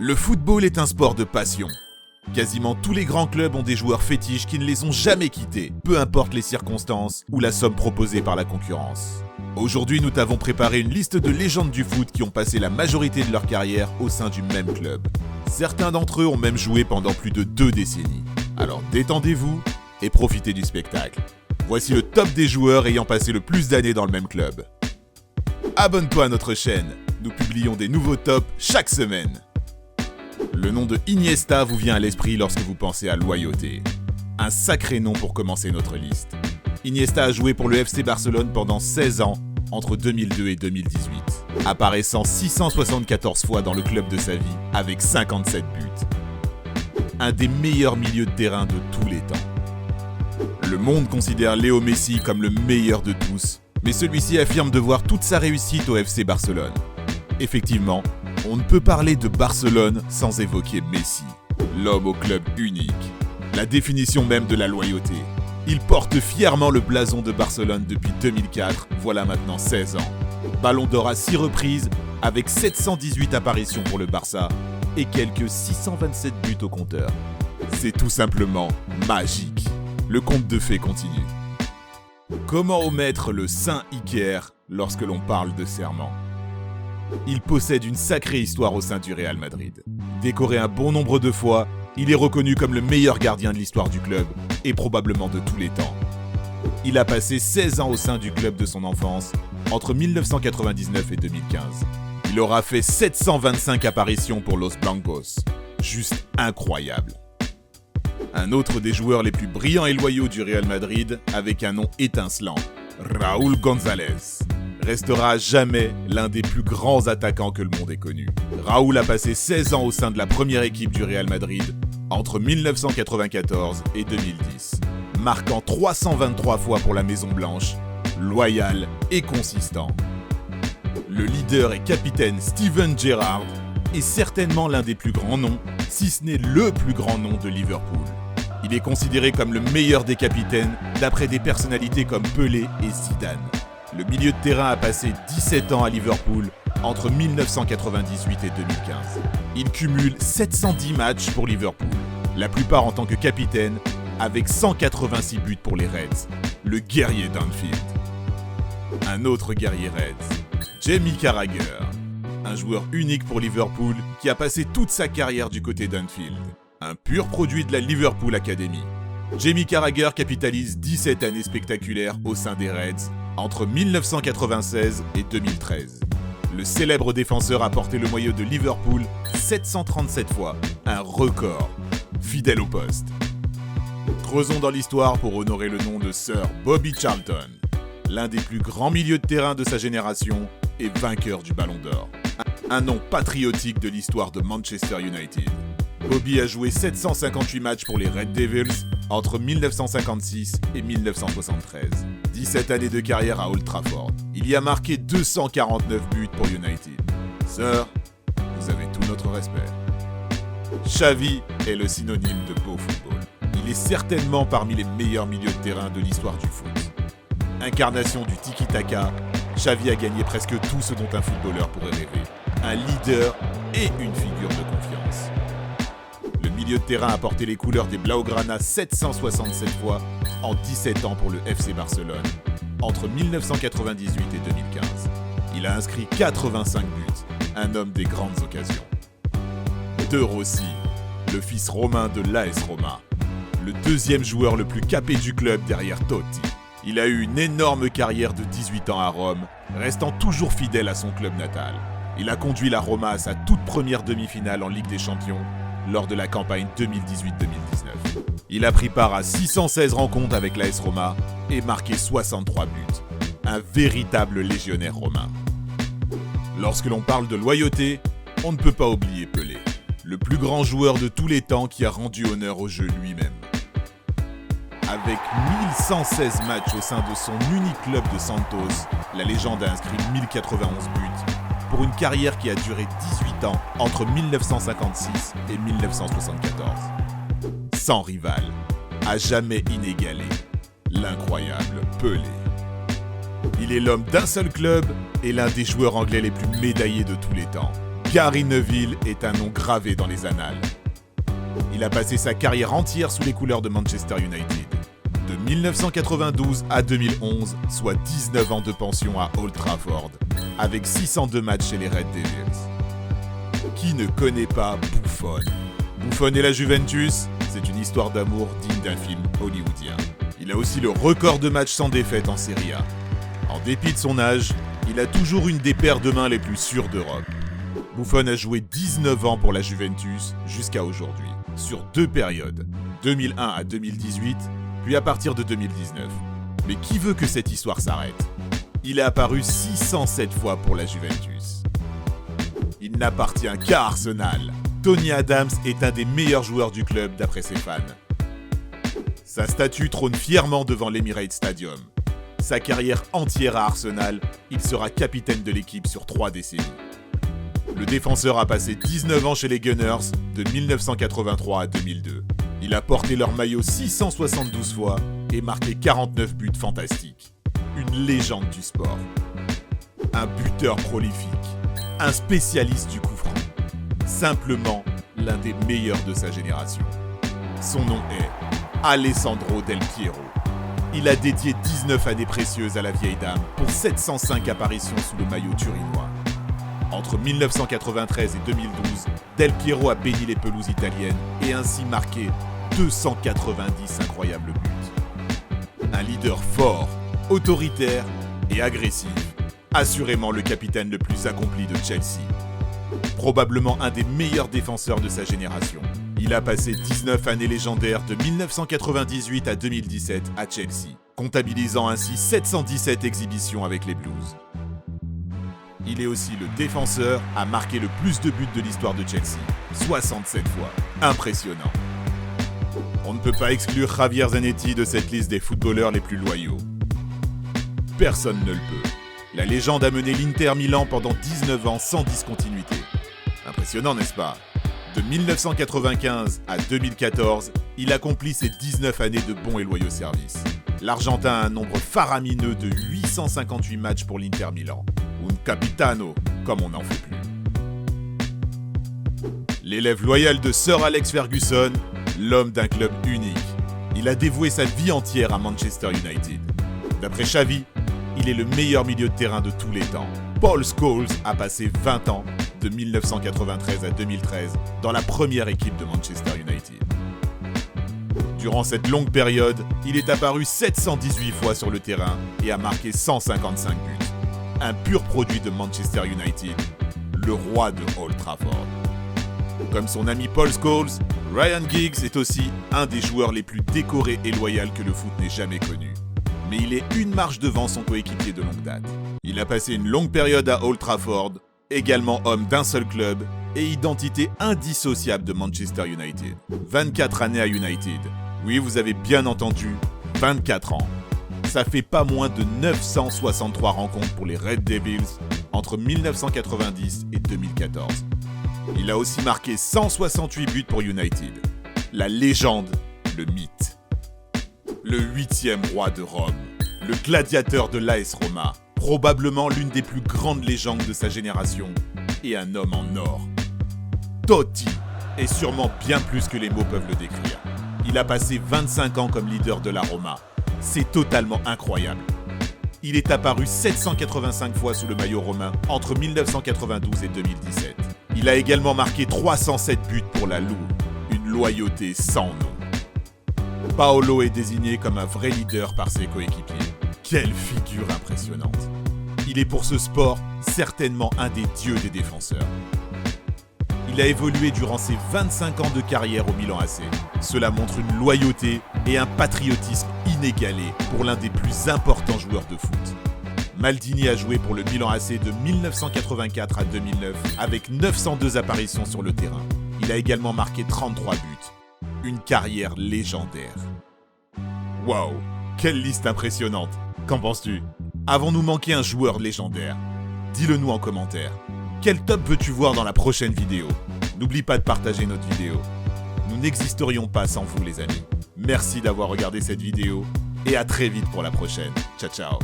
Le football est un sport de passion. Quasiment tous les grands clubs ont des joueurs fétiches qui ne les ont jamais quittés, peu importe les circonstances ou la somme proposée par la concurrence. Aujourd'hui, nous t'avons préparé une liste de légendes du foot qui ont passé la majorité de leur carrière au sein du même club. Certains d'entre eux ont même joué pendant plus de 2 décennies. Alors détendez-vous et profitez du spectacle. Voici le top des joueurs ayant passé le plus d'années dans le même club. Abonne-toi à notre chaîne, nous publions des nouveaux tops chaque semaine. Le nom de Iniesta vous vient à l'esprit lorsque vous pensez à loyauté. Un sacré nom pour commencer notre liste. Iniesta a joué pour le FC Barcelone pendant 16 ans, entre 2002 et 2018, apparaissant 674 fois dans le club de sa vie avec 57 buts. Un des meilleurs milieux de terrain de tous les temps. Le monde considère Léo Messi comme le meilleur de tous, mais celui-ci affirme de voir toute sa réussite au FC Barcelone. Effectivement, on ne peut parler de Barcelone sans évoquer Messi, l'homme au club unique, la définition même de la loyauté. Il porte fièrement le blason de Barcelone depuis 2004, voilà maintenant 16 ans. Ballon d'or à 6 reprises, avec 718 apparitions pour le Barça et quelques 627 buts au compteur. C'est tout simplement magique. Le conte de fées continue. Comment omettre le Saint Iker lorsque l'on parle de serment ? Il possède une sacrée histoire au sein du Real Madrid. Décoré un bon nombre de fois, il est reconnu comme le meilleur gardien de l'histoire du club et probablement de tous les temps. Il a passé 16 ans au sein du club de son enfance, entre 1999 et 2015. Il aura fait 725 apparitions pour Los Blancos. Juste incroyable. Un autre des joueurs les plus brillants et loyaux du Real Madrid, avec un nom étincelant, Raúl González, restera à jamais l'un des plus grands attaquants que le monde ait connu. Raúl a passé 16 ans au sein de la première équipe du Real Madrid entre 1994 et 2010, marquant 323 fois pour la Maison Blanche, loyal et consistant. Le leader et capitaine Steven Gerrard est certainement l'un des plus grands noms, si ce n'est le plus grand nom de Liverpool. Il est considéré comme le meilleur des capitaines d'après des personnalités comme Pelé et Zidane. Le milieu de terrain a passé 17 ans à Liverpool entre 1998 et 2015. Il cumule 710 matchs pour Liverpool, la plupart en tant que capitaine, avec 186 buts pour les Reds, le guerrier d'Anfield. Un autre guerrier Reds, Jamie Carragher, un joueur unique pour Liverpool qui a passé toute sa carrière du côté d'Anfield, un pur produit de la Liverpool Academy. Jamie Carragher capitalise 17 années spectaculaires au sein des Reds, entre 1996 et 2013. Le célèbre défenseur a porté le maillot de Liverpool 737 fois, un record, fidèle au poste. Creusons dans l'histoire pour honorer le nom de Sir Bobby Charlton, l'un des plus grands milieux de terrain de sa génération et vainqueur du Ballon d'Or. Un nom patriotique de l'histoire de Manchester United. Bobby a joué 758 matchs pour les Red Devils entre 1956 et 1973. 17 années de carrière à Old Trafford. Il y a marqué 249 buts pour United. Sir, vous avez tout notre respect. Xavi est le synonyme de beau football. Il est certainement parmi les meilleurs milieux de terrain de l'histoire du foot. Incarnation du tiki-taka, Xavi a gagné presque tout ce dont un footballeur pourrait rêver. Un leader et une figure de confiance. Le milieu de terrain a porté les couleurs des Blaugrana 767 fois en 17 ans pour le FC Barcelone, entre 1998 et 2015. Il a inscrit 85 buts, un homme des grandes occasions. De Rossi, le fils romain de l'AS Roma, le deuxième joueur le plus capé du club derrière Totti. Il a eu une énorme carrière de 18 ans à Rome, restant toujours fidèle à son club natal. Il a conduit la Roma à sa toute première demi-finale en Ligue des Champions, lors de la campagne 2018-2019. Il a pris part à 616 rencontres avec l'AS Roma et marqué 63 buts. Un véritable légionnaire romain. Lorsque l'on parle de loyauté, on ne peut pas oublier Pelé, le plus grand joueur de tous les temps qui a rendu honneur au jeu lui-même. Avec 1116 matchs au sein de son unique club de Santos, la légende a inscrit 1091 buts pour une carrière qui a duré 18 ans entre 1956 et 1974. Sans rival, à jamais inégalé, l'incroyable Pelé. Il est l'homme d'un seul club et l'un des joueurs anglais les plus médaillés de tous les temps. Gary Neville est un nom gravé dans les annales. Il a passé sa carrière entière sous les couleurs de Manchester United. De 1992 à 2011, soit 19 ans de pension à Old Trafford, avec 602 matchs chez les Red Devils. Qui ne connaît pas Buffon? Buffon et la Juventus, c'est une histoire d'amour digne d'un film hollywoodien. Il a aussi le record de matchs sans défaite en Serie A. En dépit de son âge, il a toujours une des paires de mains les plus sûres d'Europe. Buffon a joué 19 ans pour la Juventus jusqu'à aujourd'hui, sur 2 périodes, 2001 à 2018, puis à partir de 2019. Mais qui veut que cette histoire s'arrête? Il est apparu 607 fois pour la Juventus. Il n'appartient qu'à Arsenal. Tony Adams est un des meilleurs joueurs du club d'après ses fans. Sa statue trône fièrement devant l'Emirates Stadium. Sa carrière entière à Arsenal, il sera capitaine de l'équipe sur 3 décennies. Le défenseur a passé 19 ans chez les Gunners, de 1983 à 2002. Il a porté leur maillot 672 fois et marqué 49 buts fantastiques. Une légende du sport. Un buteur prolifique. Un spécialiste du coup franc. Simplement l'un des meilleurs de sa génération. Son nom est Alessandro Del Piero. Il a dédié 19 années précieuses à la vieille dame pour 705 apparitions sous le maillot turinois. Entre 1993 et 2012, Del Piero a béni les pelouses italiennes et ainsi marqué 290 incroyables buts. Un leader fort, autoritaire et agressif. Assurément le capitaine le plus accompli de Chelsea. Probablement un des meilleurs défenseur de sa génération. Il a passé 19 années légendaires de 1998 à 2017 à Chelsea, comptabilisant ainsi 717 exhibitions avec les Blues. Il est aussi le défenseur à marquer le plus de buts de l'histoire de Chelsea, 67 fois. Impressionnant. On ne peut pas exclure Javier Zanetti de cette liste des footballeurs les plus loyaux. Personne ne le peut. La légende a mené l'Inter Milan pendant 19 ans sans discontinuité. Impressionnant, n'est-ce pas? De 1995 à 2014, il accomplit ses 19 années de bons et loyaux services. L'Argentin a un nombre faramineux de 858 matchs pour l'Inter Milan. Un capitano, comme on n'en fait plus. L'élève loyal de Sir Alex Ferguson, l'homme d'un club unique. Il a dévoué sa vie entière à Manchester United. D'après Xavi, il est le meilleur milieu de terrain de tous les temps. Paul Scholes a passé 20 ans, de 1993 à 2013, dans la première équipe de Manchester United. Durant cette longue période, il est apparu 718 fois sur le terrain et a marqué 155 buts. Un pur produit de Manchester United, le roi de Old Trafford. Comme son ami Paul Scholes, Ryan Giggs est aussi un des joueurs les plus décorés et loyaux que le foot n'ait jamais connu. Mais il est une marche devant son coéquipier de longue date. Il a passé une longue période à Old Trafford, également homme d'un seul club et identité indissociable de Manchester United. 24 années à United. Oui, vous avez bien entendu, 24 ans. Ça fait pas moins de 963 rencontres pour les Red Devils entre 1990 et 2014. Il a aussi marqué 168 buts pour United. La légende, le mythe. Le 8e roi de Rome, le gladiateur de l'AS Roma, probablement l'une des plus grandes légendes de sa génération et un homme en or. Totti est sûrement bien plus que les mots peuvent le décrire. Il a passé 25 ans comme leader de la Roma. C'est totalement incroyable. Il est apparu 785 fois sous le maillot romain entre 1992 et 2017. Il a également marqué 307 buts pour la Loue, une loyauté sans nom. Paolo est désigné comme un vrai leader par ses coéquipiers. Quelle figure impressionnante. Il est pour ce sport certainement un des dieux des défenseurs. Il a évolué durant ses 25 ans de carrière au Milan AC. Cela montre une loyauté et un patriotisme inégalé pour l'un des plus importants joueurs de foot. Maldini a joué pour le Milan AC de 1984 à 2009 avec 902 apparitions sur le terrain. Il a également marqué 33 buts. Une carrière légendaire. Waouh, quelle liste impressionnante. Qu'en penses-tu? Avons-nous manqué un joueur légendaire? Dis-le nous en commentaire. Quel top veux-tu voir dans la prochaine vidéo? N'oublie pas de partager notre vidéo. Nous n'existerions pas sans vous les amis. Merci d'avoir regardé cette vidéo et à très vite pour la prochaine. Ciao ciao.